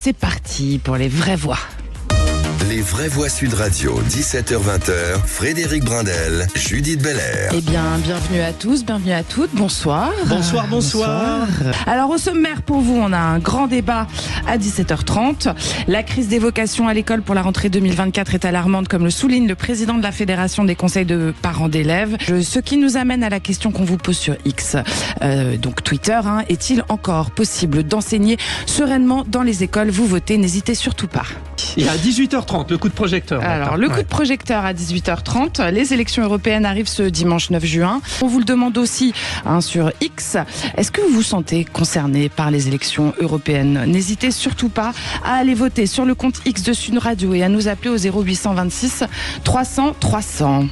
C'est parti pour les vraies voix. Les vraies voix Sud Radio, 17h-20h, Frédéric Brindel, Judith Belair. Eh bien, bienvenue à tous, bienvenue à toutes, bonsoir. Bonsoir. Alors au sommaire pour vous, on a un grand débat à 17h30. La crise des vocations à l'école pour la rentrée 2024 est alarmante, comme le souligne le président de la Fédération des conseils de parents d'élèves. Ce qui nous amène à la question qu'on vous pose sur X, donc Twitter. Est-il encore possible d'enseigner sereinement dans les écoles? Vous votez, n'hésitez surtout pas. Il y a 18h30, le coup de projecteur. Alors, le coup de projecteur à 18h30. Les élections européennes arrivent ce dimanche 9 juin. On vous le demande aussi sur X. Est-ce que vous vous sentez concerné par les élections européennes? N'hésitez surtout pas à aller voter sur le compte X de Sud Radio et à nous appeler au 0826 300 300.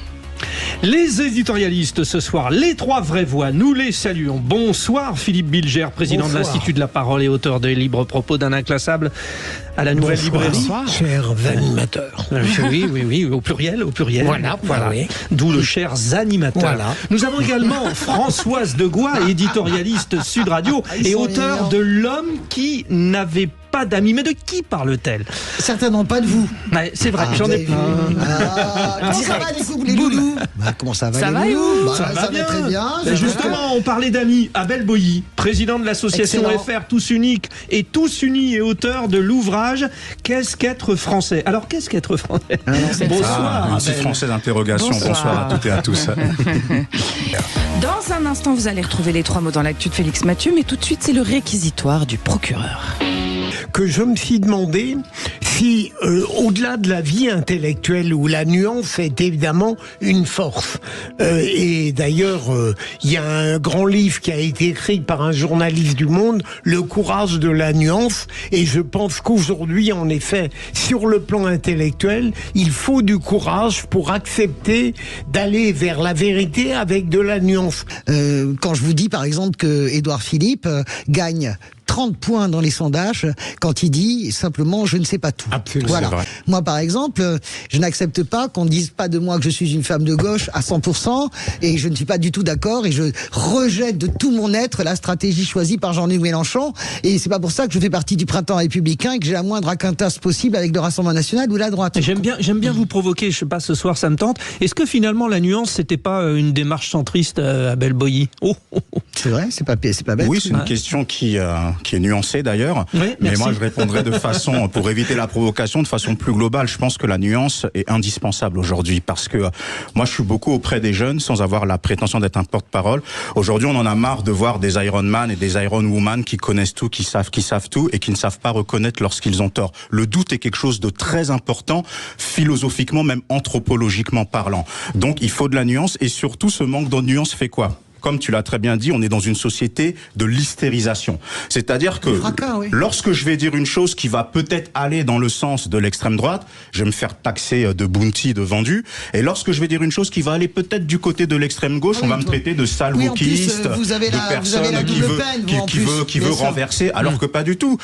Les éditorialistes ce soir, les trois vraies voix, nous les saluons. Bonsoir Philippe Bilger, président de l'Institut de la Parole et auteur des libres propos d'un inclassable à la Nouvelle Librairie. Chers animateurs. Oui, au pluriel. Voilà. Oui. D'où le chers animateurs. Voilà. Nous avons également Françoise Degois, éditorialiste Sud Radio et auteur de L'homme qui n'avait pas d'amis. Mais de qui parle-t-elle? Certainement pas de vous. Ouais, c'est vrai, j'en ai plus. Comment ça va les coups, les loulous? Comment ça va Ça les va, loulous? Ça va bien. Très bien. Justement, on parlait d'amis. Abel Boilly, président de l'association Excellent. FR Tous Uniques et Tous Unis et auteur de l'ouvrage Qu'est-ce qu'être français? Alors, qu'est-ce qu'être français? Bonsoir. Un petit Abel. français d'interrogation. Bonsoir à toutes et à tous. Dans un instant, vous allez retrouver les trois mots dans l'actu de Félix Mathieu, mais tout de suite, c'est le réquisitoire du procureur. Que je me suis demandé si, au-delà de la vie intellectuelle, où la nuance est évidemment une force, et d'ailleurs, il y a un grand livre qui a été écrit par un journaliste du Monde, Le courage de la nuance, et je pense qu'aujourd'hui, en effet, sur le plan intellectuel, il faut du courage pour accepter d'aller vers la vérité avec de la nuance. Quand je vous dis par exemple que Édouard Philippe gagne 30 points dans les sondages quand il dit simplement je ne sais pas tout. Absolument. Voilà. C'est vrai. Moi par exemple, je n'accepte pas qu'on ne dise pas de moi que je suis une femme de gauche à 100% et je ne suis pas du tout d'accord et je rejette de tout mon être la stratégie choisie par Jean-Luc Mélenchon et c'est pas pour ça que je fais partie du printemps républicain et que j'ai la moindre acquaintance possible avec le Rassemblement national ou la droite. J'aime bien vous provoquer, je sais pas, ce soir ça me tente. Est-ce que finalement la nuance c'était pas une démarche centriste, Abel Boilly? C'est vrai, c'est pas bête. Oui, c'est une question qui est nuancée d'ailleurs. Oui, mais merci. moi, je répondrai de façon, pour éviter la provocation, de façon plus globale. Je pense que la nuance est indispensable aujourd'hui parce que moi, je suis beaucoup auprès des jeunes sans avoir la prétention d'être un porte-parole. Aujourd'hui, on en a marre de voir des Iron Man et des Iron Woman qui connaissent tout, qui savent tout et qui ne savent pas reconnaître lorsqu'ils ont tort. Le doute est quelque chose de très important, philosophiquement, même anthropologiquement parlant. Donc, il faut de la nuance et surtout, ce manque de nuance fait quoi? Comme tu l'as très bien dit, on est dans une société de l'hystérisation. C'est-à-dire que lorsque je vais dire une chose qui va peut-être aller dans le sens de l'extrême droite, je vais me faire taxer de bounty, de vendu. Et lorsque je vais dire une chose qui va aller peut-être du côté de l'extrême gauche, on va me traiter de sale wokiste, de personne qui veut renverser, alors que pas du tout.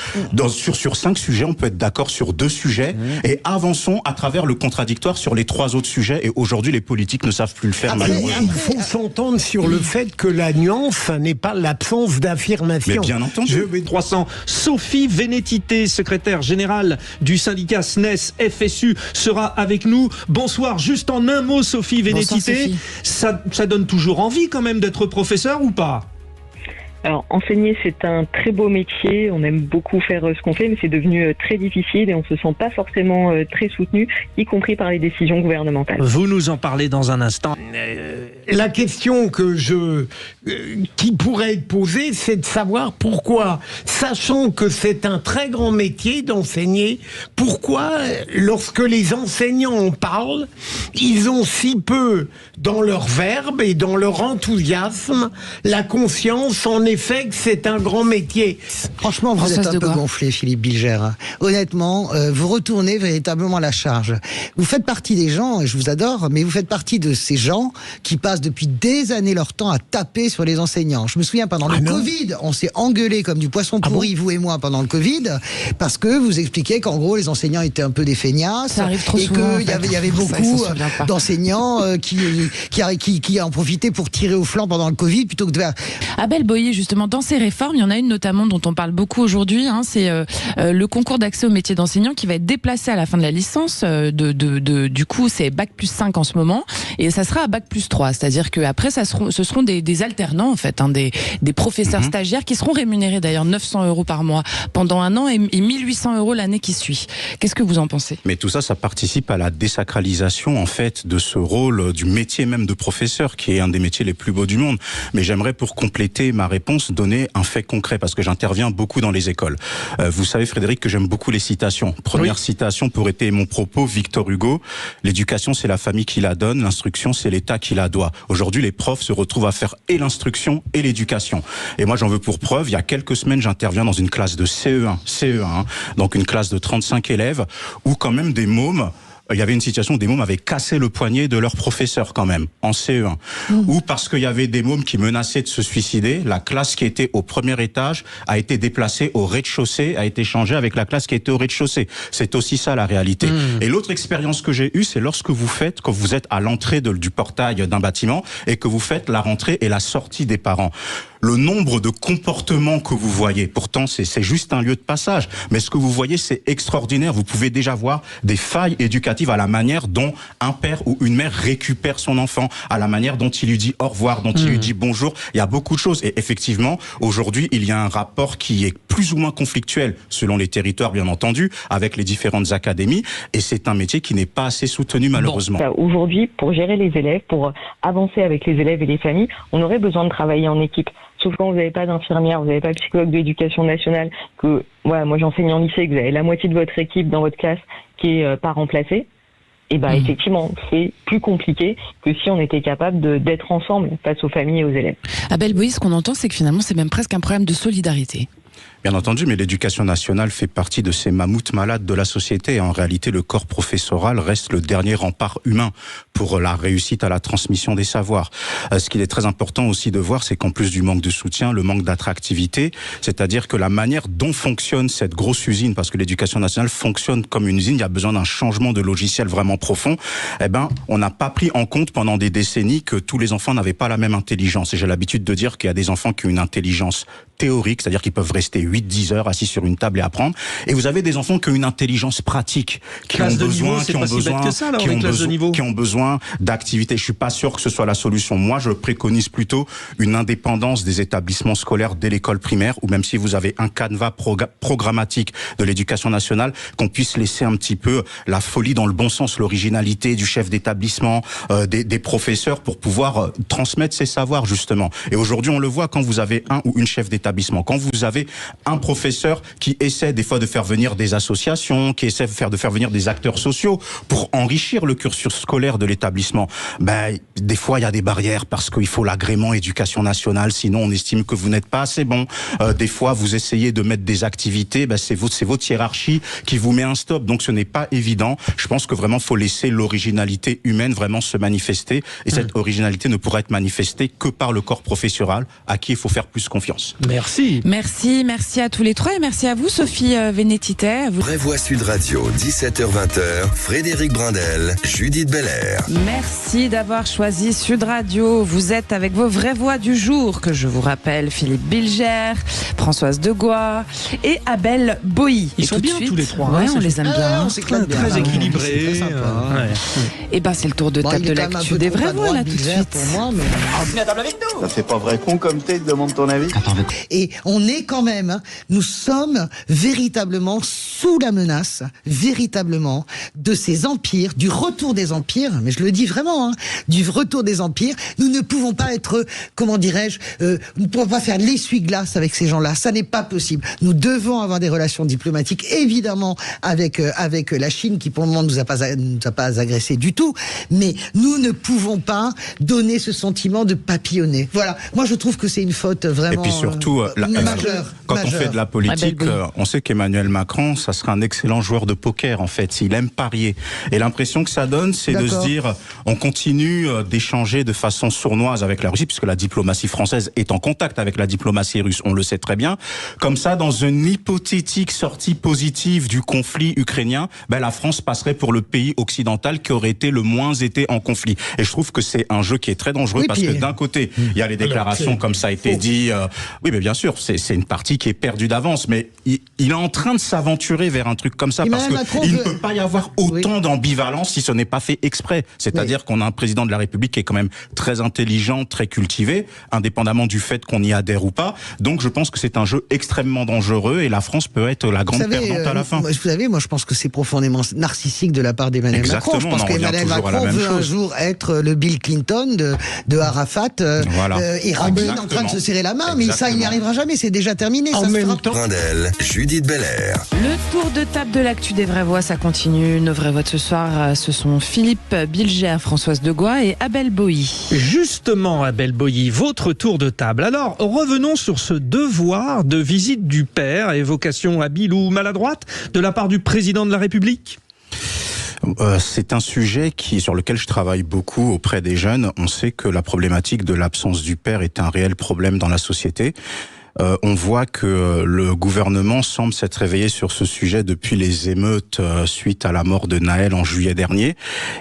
Sur 5 sujets, on peut être d'accord sur 2 sujets et avançons à travers le contradictoire sur les 3 autres sujets. Et aujourd'hui, les politiques ne savent plus le faire, malheureusement. Il faut s'entendre sur le fait que la nuance, ça n'est pas l'absence d'affirmation. Mais bien entendu. 300. Sophie Vénétité, secrétaire générale du syndicat SNES FSU, sera avec nous. Bonsoir. Juste en un mot, Sophie Vénétité, ça donne toujours envie quand même d'être professeur ou pas? Alors, enseigner, c'est un très beau métier. On aime beaucoup faire ce qu'on fait, mais c'est devenu très difficile et on se sent pas forcément très soutenu, y compris par les décisions gouvernementales. Vous nous en parlez dans un instant. La question qui pourrait être posée, c'est de savoir pourquoi, sachant que c'est un très grand métier d'enseigner, pourquoi, lorsque les enseignants en parlent, ils ont si peu dans leur verbe et dans leur enthousiasme la conscience en effet que c'est un grand métier. Franchement, vous êtes un peu gonflé, Philippe Bilger. Honnêtement, vous retournez véritablement la charge. Vous faites partie des gens, et je vous adore, mais vous faites partie de ces gens qui passent depuis des années leur temps à taper sur les enseignants. Je me souviens, pendant le Covid, on s'est engueulé comme du poisson pourri, vous et moi, pendant le Covid, parce que vous expliquiez qu'en gros, les enseignants étaient un peu des feignasses. Ça arrive trop et souvent, qu'il y avait beaucoup d'enseignants qui en profitaient pour tirer au flanc pendant le Covid plutôt que de... Abel Boilly, justement, dans ces réformes, il y en a une notamment dont on parle beaucoup aujourd'hui, c'est le concours d'accès au métier d'enseignant qui va être déplacé à la fin de la licence. Du coup, c'est Bac plus 5 en ce moment, et ça sera à Bac plus 3. C'est-à-dire qu'après, ce seront des alternants, en fait, des professeurs stagiaires qui seront rémunérés d'ailleurs 900 € par mois pendant un an et 1800 € l'année qui suit. Qu'est-ce que vous en pensez? Mais tout ça, ça participe à la désacralisation, en fait, de ce rôle, du métier même de professeur, qui est un des métiers les plus beaux du monde. Mais j'aimerais, pour compléter ma réponse, donner un fait concret, parce que j'interviens beaucoup dans les écoles. Vous savez, Frédéric, que j'aime beaucoup les citations. Première citation pour étayer mon propos, Victor Hugo: l'éducation, c'est la famille qui la donne, l'instruction, c'est l'État qui la doit. Aujourd'hui, les profs se retrouvent à faire et l'instruction et l'éducation. Et moi, j'en veux pour preuve, il y a quelques semaines, j'interviens dans une classe de CE1, donc une classe de 35 élèves, où quand même des mômes, il y avait une situation où des mômes avaient cassé le poignet de leur professeur quand même, en CE1. Ou parce qu'il y avait des mômes qui menaçaient de se suicider, la classe qui était au premier étage a été déplacée au rez-de-chaussée, a été changée avec la classe qui était au rez-de-chaussée. C'est aussi ça la réalité. Et l'autre expérience que j'ai eue, c'est lorsque quand vous êtes à l'entrée du portail d'un bâtiment et que vous faites la rentrée et la sortie des parents. Le nombre de comportements que vous voyez, pourtant c'est juste un lieu de passage, mais ce que vous voyez, c'est extraordinaire. Vous pouvez déjà voir des failles éducatives à la manière dont un père ou une mère récupère son enfant, à la manière dont il lui dit au revoir, dont il lui dit bonjour. Il y a beaucoup de choses. Et effectivement, aujourd'hui, il y a un rapport qui est plus ou moins conflictuel, selon les territoires, bien entendu, avec les différentes académies. Et c'est un métier qui n'est pas assez soutenu, malheureusement. Aujourd'hui, pour gérer les élèves, pour avancer avec les élèves et les familles, on aurait besoin de travailler en équipe. Sauf quand vous n'avez pas d'infirmière, vous n'avez pas de psychologue de l'éducation nationale, que moi j'enseigne en lycée, que vous avez la moitié de votre équipe dans votre classe qui est pas remplacée, et effectivement, c'est plus compliqué que si on était capable d'être ensemble face aux familles et aux élèves. Abel Boïs, ce qu'on entend, c'est que finalement, c'est même presque un problème de solidarité. Bien entendu, mais l'éducation nationale fait partie de ces mammouths malades de la société. Et en réalité, le corps professoral reste le dernier rempart humain pour la réussite à la transmission des savoirs. Ce qu'il est très important aussi de voir, c'est qu'en plus du manque de soutien, le manque d'attractivité, c'est-à-dire que la manière dont fonctionne cette grosse usine, parce que l'éducation nationale fonctionne comme une usine, il y a besoin d'un changement de logiciel vraiment profond, on n'a pas pris en compte pendant des décennies que tous les enfants n'avaient pas la même intelligence. Et j'ai l'habitude de dire qu'il y a des enfants qui ont une intelligence théorique, c'est-à-dire qu'ils peuvent rester 8-10 heures assis sur une table et apprendre. Et vous avez des enfants qui ont une intelligence pratique, qui ont besoin d'activités. Je suis pas sûr que ce soit la solution. Moi, je préconise plutôt une indépendance des établissements scolaires dès l'école primaire, ou même si vous avez un canevas programmatique de l'éducation nationale, qu'on puisse laisser un petit peu la folie dans le bon sens, l'originalité du chef d'établissement, des professeurs, pour pouvoir transmettre ces savoirs, justement. Et aujourd'hui, on le voit quand vous avez un ou une chef d'établissement, quand vous avez un professeur qui essaie des fois de faire venir des associations, qui essaie de faire venir des acteurs sociaux pour enrichir le cursus scolaire de l'établissement, des fois il y a des barrières parce qu'il faut l'agrément éducation nationale, sinon on estime que vous n'êtes pas assez bon. Des fois vous essayez de mettre des activités, c'est votre hiérarchie qui vous met un stop, donc ce n'est pas évident. Je pense que vraiment faut laisser l'originalité humaine vraiment se manifester, et cette originalité ne pourra être manifestée que par le corps professoral à qui il faut faire plus confiance. Merci à tous les trois, et merci à vous, Sophie Vénétité. Vraie Voix Sud Radio, 17h-20h, Frédéric Brindel, Judith Belair. Merci d'avoir choisi Sud Radio. Vous êtes avec vos vraies voix du jour, que je vous rappelle, Philippe Bilger, Françoise Degois et Abel Boïs. Ils sont bien tous les trois. Ouais, on les aime bien. On s'éclate bien. Très équilibré. C'est très sympa. Et c'est le tour de table de l'actu des vraies voix là tout de suite. Pour moi, mais... Viens à table avec nous. Ça fait pas vrai con comme t'es, demande ton avis. Et on est quand même, nous sommes véritablement sous la menace, véritablement, de ces empires, du retour des empires, mais je le dis vraiment, du retour des empires. Nous ne pouvons pas être, comment dirais-je, nous ne pouvons pas faire l'essuie-glace avec ces gens-là, ça n'est pas possible. Nous devons avoir des relations diplomatiques, évidemment, avec la Chine, qui pour le moment nous a pas agressé du tout, mais nous ne pouvons pas donner ce sentiment de papillonner. Voilà, moi je trouve que c'est une faute vraiment... Et puis surtout, surtout, quand on fait de la politique, on sait qu'Emmanuel Macron, ça serait un excellent joueur de poker, en fait. Il aime parier. Et l'impression que ça donne, c'est de se dire, on continue d'échanger de façon sournoise avec la Russie, puisque la diplomatie française est en contact avec la diplomatie russe, on le sait très bien. Comme ça, dans une hypothétique sortie positive du conflit ukrainien, la France passerait pour le pays occidental qui aurait été le moins été en conflit. Et je trouve que c'est un jeu qui est très dangereux, parce que d'un côté, il y a les déclarations, comme ça a été dit. Oui, mais bien sûr, c'est une partie qui est perdue d'avance, mais il est en train de s'aventurer vers un truc comme ça, parce qu'il ne peut pas y avoir autant d'ambivalence si ce n'est pas fait exprès. C'est-à-dire qu'on a un président de la République qui est quand même très intelligent, très cultivé, indépendamment du fait qu'on y adhère ou pas. Donc je pense que c'est un jeu extrêmement dangereux et la France peut être la grande perdante à la fin. Vous savez, moi je pense que c'est profondément narcissique de la part d'Emmanuel Macron. Je pense qu'Emmanuel Macron veut un jour être le Bill Clinton de Arafat et Rabin en train de se serrer la main, mais ça, il n'y arrivera jamais, c'est déjà terminé. En même temps, Judith Belair. Le tour de table de l'actu des vraies voix, ça continue. Nos vraies voix de ce soir, ce sont Philippe Bilger, Françoise Degois et Abel Boilly. Justement, Abel Boilly, votre tour de table. Alors, revenons sur ce devoir de visite du père, évocation habile ou maladroite de la part du président de la République ? C'est un sujet sur lequel je travaille beaucoup auprès des jeunes. On sait que la problématique de l'absence du père est un réel problème dans la société. On voit que le gouvernement semble s'être réveillé sur ce sujet depuis les émeutes suite à la mort de Naël en juillet dernier.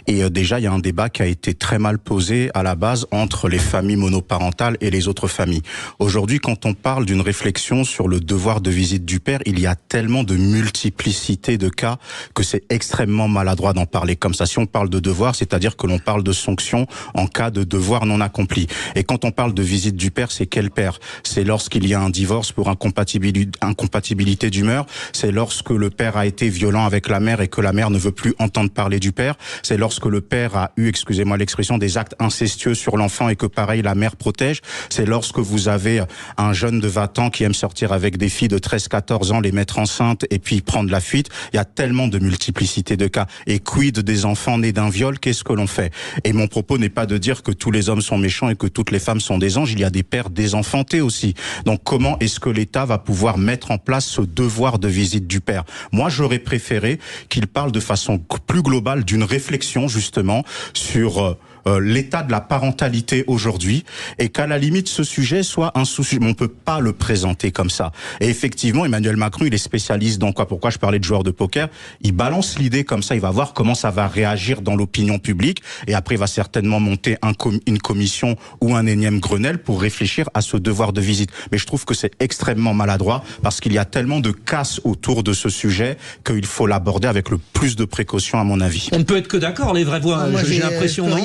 Et déjà, il y a un débat qui a été très mal posé à la base entre les familles monoparentales et les autres familles. Aujourd'hui, quand on parle d'une réflexion sur le devoir de visite du père, il y a tellement de multiplicité de cas que c'est extrêmement maladroit d'en parler comme ça. Si on parle de devoir, c'est-à-dire que l'on parle de sanctions en cas de devoir non accompli. Et quand on parle de visite du père, c'est quel père ? C'est lorsqu'il y a un divorce pour incompatibilité d'humeur, c'est lorsque le père a été violent avec la mère et que la mère ne veut plus entendre parler du père, c'est lorsque le père a eu, excusez-moi l'expression, des actes incestueux sur l'enfant et que pareil la mère protège, c'est lorsque vous avez un jeune de 20 ans qui aime sortir avec des filles de 13-14 ans, les mettre enceintes et puis prendre la fuite. Il y a tellement de multiplicité de cas. Et quid des enfants nés d'un viol, qu'est-ce que l'on fait ? Et mon propos n'est pas de dire que tous les hommes sont méchants et que toutes les femmes sont des anges, il y a des pères désenfantés aussi. Donc comment est-ce que l'État va pouvoir mettre en place ce devoir de visite du père ? Moi, j'aurais préféré qu'il parle de façon plus globale d'une réflexion justement sur l'état de la parentalité aujourd'hui et qu'à la limite ce sujet soit un souci. On peut pas le présenter comme ça. Et effectivement, Emmanuel Macron, il est spécialiste dans quoi ? Pourquoi je parlais de joueur de poker ? Il balance l'idée comme ça, il va voir comment ça va réagir dans l'opinion publique et après il va certainement monter une commission ou un énième Grenelle pour réfléchir à ce devoir de visite. Mais je trouve que c'est extrêmement maladroit parce qu'il y a tellement de casse autour de ce sujet qu'il faut l'aborder avec le plus de précaution à mon avis. On ne peut être que d'accord, les vraies voix, j'ai l'impression, non ?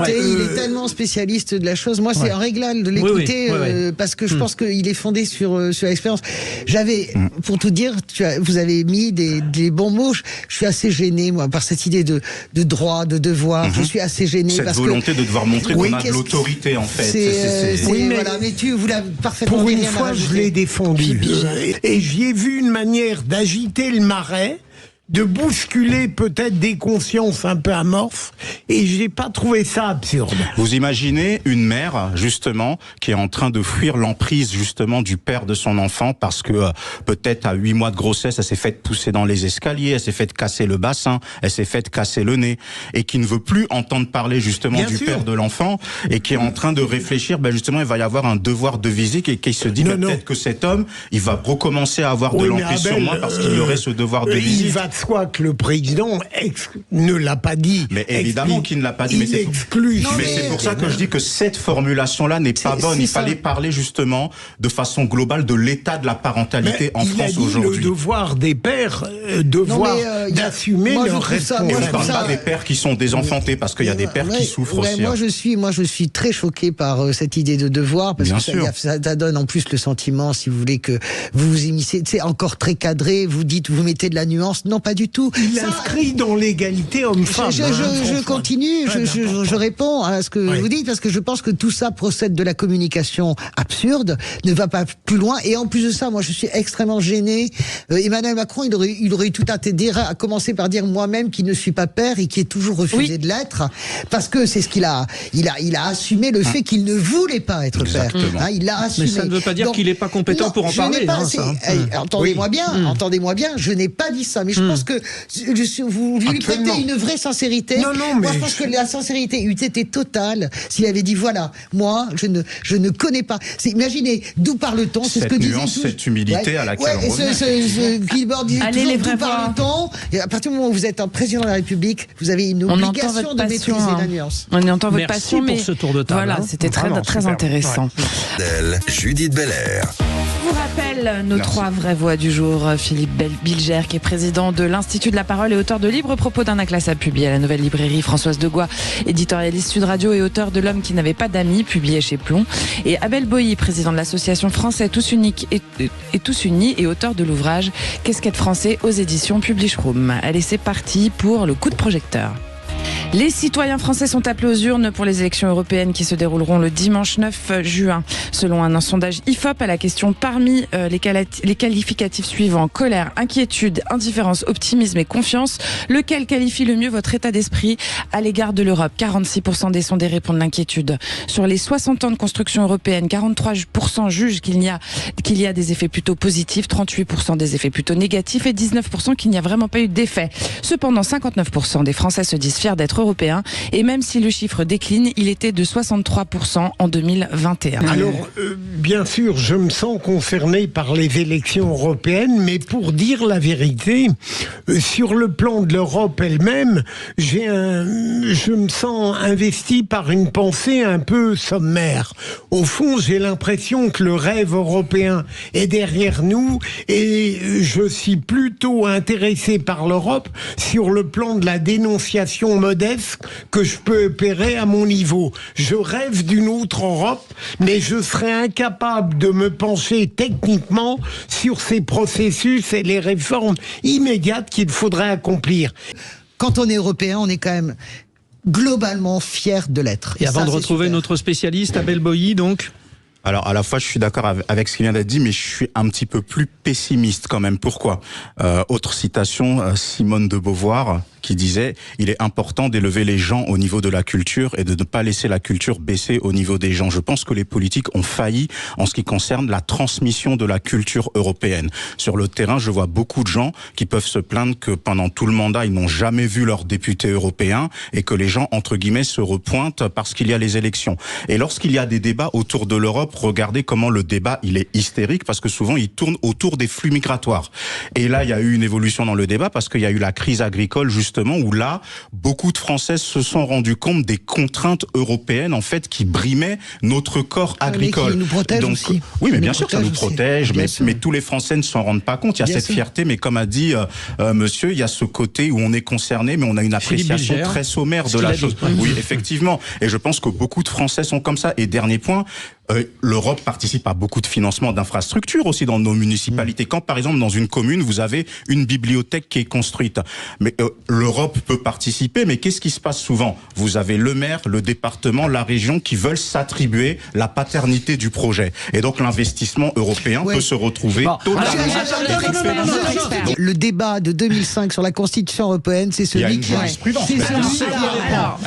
Il est tellement spécialiste de la chose. Moi, c'est un régal de l'écouter parce que je pense qu'il est fondé sur l'expérience. Pour tout dire, vous avez mis des bons mots. Je suis assez gêné, moi, par cette idée de droit, de devoir. Je suis assez gêné. Cette volonté de devoir montrer qu'on a de l'autorité, en fait. Mais vous l'avez parfaitement pour une fois, je l'ai défendu. Et j'y ai vu une manière d'agiter le marais, de bousculer peut-être des consciences un peu amorphes, et j'ai pas trouvé ça absurde. Vous imaginez une mère, justement, qui est en train de fuir l'emprise, justement, du père de son enfant, parce que peut-être à 8 mois de grossesse, elle s'est faite pousser dans les escaliers, elle s'est faite casser le bassin, elle s'est faite casser le nez, et qui ne veut plus entendre parler, justement, père de l'enfant, et qui est en train de réfléchir, justement, il va y avoir un devoir de visite, et qui se dit peut-être que cet homme, il va recommencer à avoir de l'emprise sur moi, parce qu'il y aurait ce devoir de visite. Soit que le président ne l'a pas dit. Mais évidemment qu'il ne l'a pas dit. Mais c'est pour ça que je dis que cette formulation-là n'est pas bonne. Il fallait parler justement de façon globale de l'état de la parentalité en France aujourd'hui. Le devoir des pères, d'assumer leur responsabilité. Et on ne parle pas des pères qui sont désenfantés, parce qu'il y a des pères qui souffrent aussi. Moi, je suis très choqué par cette idée de devoir, parce que ça donne en plus le sentiment, si vous voulez, que vous vous immiscez. C'est encore très cadré. Vous mettez de la nuance. Non, pas pas du tout. Il inscrit dans l'égalité homme-femme. Je continue, je réponds à ce que vous dites, parce que je pense que tout ça procède de la communication absurde, ne va pas plus loin, et en plus de ça, moi je suis extrêmement gêné. Emmanuel Macron, il aurait eu tout intérêt à commencer par dire moi-même qui ne suis pas père et qui ai toujours refusé de l'être, parce que c'est ce qu'il a assumé le fait qu'il ne voulait pas être père. Il l'a assumé. Mais ça ne veut pas dire qu'il n'est pas compétent pour en parler. Entendez-moi bien, je n'ai pas dit ça, mais je pense que vous lui prêtez une vraie sincérité. Moi, je pense que la sincérité eût été totale s'il avait dit voilà, moi, je ne connais pas. Imaginez, d'où parle-t-on? C'est ce que disait cette humilité à laquelle on revient. Gilbert disait toujours d'où parle-t-on. Et à partir du moment où vous êtes un président de la République, vous avez une obligation de maîtriser la nuance. On entend votre passion, mais pour ce tour de table. Voilà, c'était très intéressant. Judith Belair. Je vous rappelle nos trois vraies voix du jour. Philippe Bilger, qui est président de l'Institut de la Parole et auteur de Libre Propos d'un Classe, publié à la Nouvelle Librairie. Françoise Degois, éditorialiste Sud Radio et auteur de L'homme qui n'avait pas d'amis, publié chez Plomb. Et Abel Boilly, président de l'association Français Tous Uniques et Tous Unis et auteur de l'ouvrage Qu'est-ce qu'être français aux éditions Publish Room. Allez, c'est parti pour le coup de projecteur. Les citoyens français sont appelés aux urnes pour les élections européennes qui se dérouleront le dimanche 9 juin. Selon un sondage IFOP, à la question parmi les qualificatifs suivants: colère, inquiétude, indifférence, optimisme et confiance, lequel qualifie le mieux votre état d'esprit à l'égard de l'Europe? 46% des sondés répondent l'inquiétude. Sur les 60 ans de construction européenne, 43% jugent qu'il y a des effets plutôt positifs, 38% des effets plutôt négatifs et 19% qu'il n'y a vraiment pas eu d'effet. Cependant, 59% des Français se disent fiers d'être européens, et même si le chiffre décline, il était de 63% en 2021. Alors, bien sûr, je me sens concerné par les élections européennes, mais pour dire la vérité, sur le plan de l'Europe elle-même, je me sens investi par une pensée un peu sommaire. Au fond, j'ai l'impression que le rêve européen est derrière nous, et je suis plutôt intéressé par l'Europe sur le plan de la dénonciation modeste que je peux opérer à mon niveau. Je rêve d'une autre Europe, mais je serais incapable de me pencher techniquement sur ces processus et les réformes immédiates qu'il faudrait accomplir. Quand on est européen, on est quand même globalement fier de l'être. Et avant de retrouver notre spécialiste, Abel Boilly, donc. Alors, à la fois, je suis d'accord avec ce qui vient d'être dit, mais je suis un petit peu plus pessimiste quand même. Pourquoi? Autre citation, Simone de Beauvoir, qui disait « Il est important d'élever les gens au niveau de la culture et de ne pas laisser la culture baisser au niveau des gens ». Je pense que les politiques ont failli en ce qui concerne la transmission de la culture européenne. Sur le terrain, je vois beaucoup de gens qui peuvent se plaindre que pendant tout le mandat, ils n'ont jamais vu leurs députés européens et que les gens, entre guillemets, se repointent parce qu'il y a les élections. Et lorsqu'il y a des débats autour de l'Europe, regardez comment le débat, il est hystérique parce que souvent, il tourne autour des flux migratoires. Et là, il y a eu une évolution dans le débat parce qu'il y a eu la crise agricole, justement, où là, beaucoup de Français se sont rendus compte des contraintes européennes, en fait, qui brimaient notre corps agricole. Mais qui nous protègent aussi. Oui, mais bien sûr, ça nous protège, mais tous les Français ne s'en rendent pas compte. Il y a cette fierté, mais comme a dit monsieur, il y a ce côté où on est concerné, mais on a une appréciation très sommaire de la chose. Oui, effectivement. Et je pense que beaucoup de Français sont comme ça. Et dernier point, l'Europe participe à beaucoup de financements d'infrastructures aussi dans nos municipalités. Quand, par exemple, dans une commune, vous avez une bibliothèque qui est construite, mais l'Europe peut participer, mais qu'est-ce qui se passe souvent? Vous avez le maire, le département, la région qui veulent s'attribuer la paternité du projet. Et donc, l'investissement européen peut se retrouver totalement... Le débat de 2005 sur la Constitution européenne, c'est celui qui...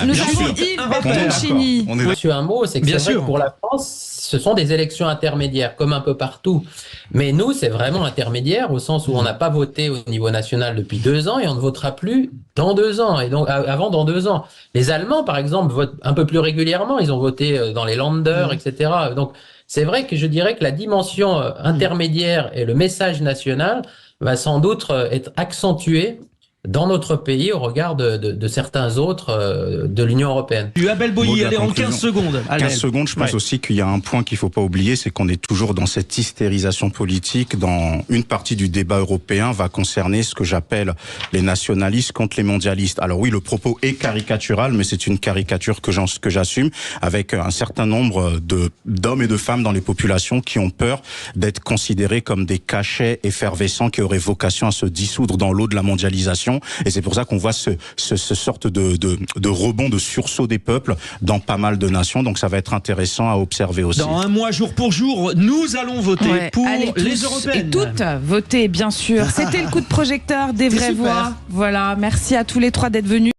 Nous avons Yves Bertoncini. Monsieur, un mot, c'est que c'est vrai que pour la France, ce sont des élections intermédiaires, comme un peu partout. Mais nous, c'est vraiment intermédiaire, au sens où on n'a pas voté au niveau national depuis 2 ans et on ne votera plus dans 2 ans. Et donc, avant, dans 2 ans. Les Allemands, par exemple, votent un peu plus régulièrement. Ils ont voté dans les Länder, etc. Donc, c'est vrai que je dirais que la dimension intermédiaire et le message national va sans doute être accentué dans notre pays au regard de certains autres de l'Union européenne. Abel Boilly, allez, en 15 secondes. 15 secondes, je pense aussi qu'il y a un point qu'il ne faut pas oublier, c'est qu'on est toujours dans cette hystérisation politique. Dans une partie du débat européen va concerner ce que j'appelle les nationalistes contre les mondialistes. Alors oui, le propos est caricatural, mais c'est une caricature que j'assume, avec un certain nombre d'hommes et de femmes dans les populations qui ont peur d'être considérés comme des cachets effervescents qui auraient vocation à se dissoudre dans l'eau de la mondialisation. Et c'est pour ça qu'on voit ce sorte de rebond, de sursaut des peuples dans pas mal de nations. Donc ça va être intéressant à observer aussi. Dans un mois, jour pour jour, nous allons voter pour les européennes. Et toutes voter, bien sûr. C'était le coup de projecteur des vraies voix. Voilà, merci à tous les trois d'être venus.